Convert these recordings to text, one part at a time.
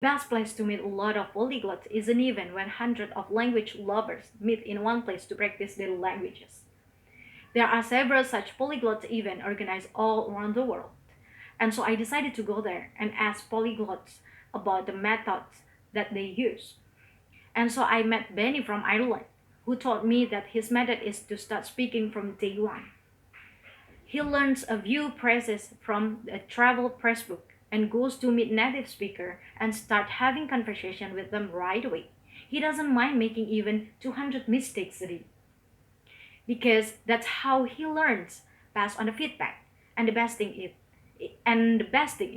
Best place to meet a lot of polyglots is an event when hundreds of language lovers meet in one place to practice their languages. There are several such polyglot events organized all around the world. And so I decided to go there and ask polyglots about the methods that they use. And so I met Benny from Ireland, who told me that his method is to start speaking from day one. He learns a few phrases from a travel press book and goes to meet native speaker and start having conversation with them right away. He doesn't mind making even 200 mistakes a day because that's how he learns, based on the feedback. And the best thing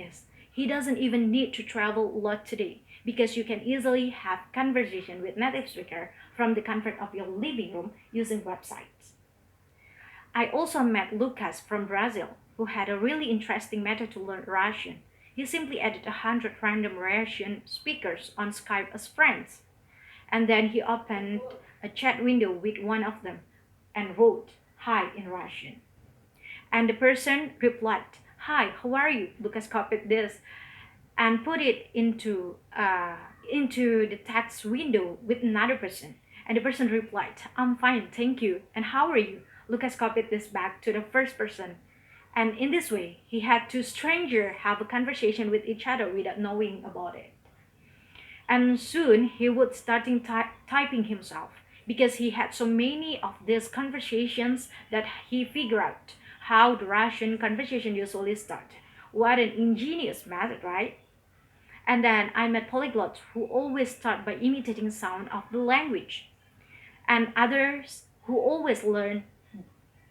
is he doesn't even need to travel a lot today because you can easily have conversation with native speaker from the comfort of your living room using websites. I also met Lucas from Brazil, who had a really interesting method to learn Russian. He simply added 100 random Russian speakers on Skype as friends, and then he opened a chat window with one of them and wrote "Hi" in Russian. And the person replied, "Hi, how are you?" Lucas copied this and put it into the text window with another person. And the person replied, "I'm fine, thank you. And how are you?" Lucas copied this back to the first person. And in this way, he had two strangers have a conversation with each other without knowing about it. And soon he would starting typing himself because he had so many of these conversations that he figured out how the Russian conversation usually start. What an ingenious method, right? And then I met polyglots who always start by imitating sound of the language, and others who always learn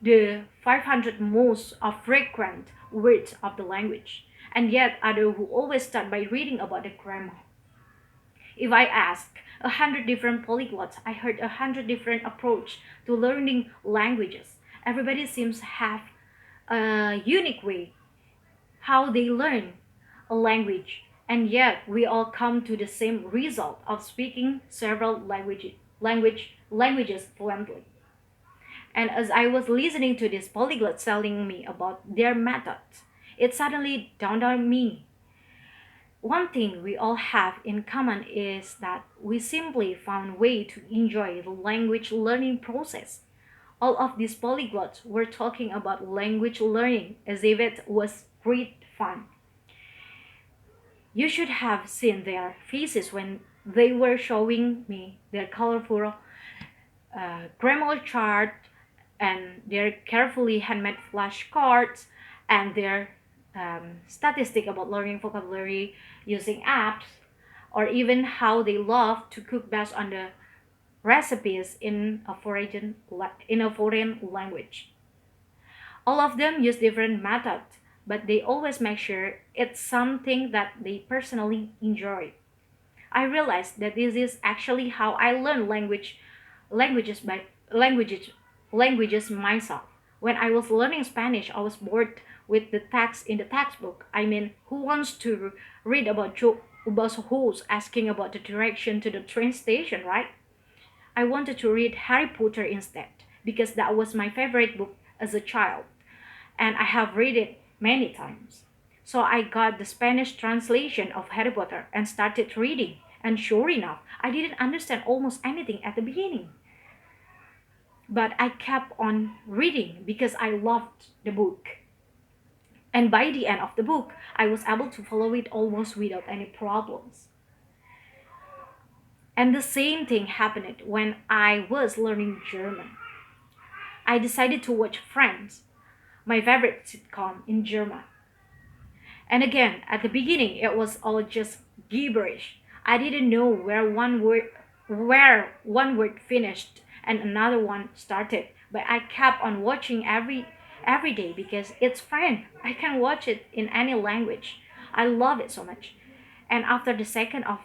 the 500 most of frequent words of the language, and yet others who always start by reading about the grammar. If I ask 100 different polyglots, I heard 100 different approach to learning languages. Everybody seems to have a unique way how they learn a language, and yet we all come to the same result of speaking several languages fluently. And as I was listening to these polyglots telling me about their methods, it suddenly dawned on me. One thing we all have in common is that we simply found way to enjoy the language learning process. All of these polyglots were talking about language learning as if it was great fun. You should have seen their faces when they were showing me their colorful grammar chart and their carefully handmade flashcards and their statistic about learning vocabulary using apps, or even how they love to cook based on the recipes in a foreign language. All of them use different methods, but they always make sure it's something that they personally enjoy. I realized that this is actually how I learn languages by languages languages myself. When I was learning Spanish, I was bored with the text in the textbook. I mean, who wants to read about about who's asking about the direction to the train station, right? I wanted to read Harry Potter instead because that was my favorite book as a child, and I have read it many times. So I got the Spanish translation of Harry Potter and started reading. And sure enough, I didn't understand almost anything at the beginning. But I kept on reading because I loved the book. And by the end of the book, I was able to follow it almost without any problems. And the same thing happened when I was learning German. I decided to watch Friends, my favorite sitcom in German. And again, at the beginning, it was all just gibberish. I didn't know where one word finished and another one started. But I kept on watching every day because it's fun. I can watch it in any language. I love it so much. And after the second of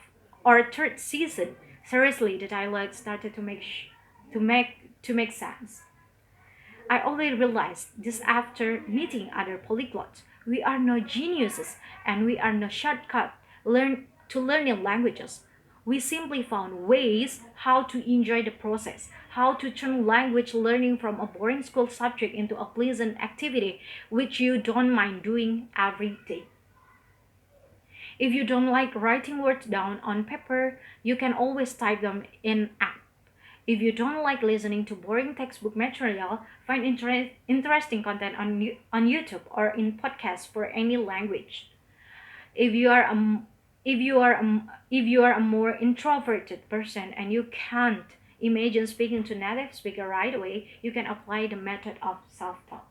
or third season, seriously, the dialogue started to make sense. I already realized this after meeting other polyglots. We are no geniuses and we are no shortcut to learning languages. We simply found ways how to enjoy the process, how to turn language learning from a boring school subject into a pleasant activity which you don't mind doing every day. If you don't like writing words down on paper, you can always type them in app. If you don't like listening to boring textbook material, find interesting content on YouTube or in podcasts for any language. If you are a, if you are a more introverted person and you can't imagine speaking to native speaker right away, you can apply the method of self-talk.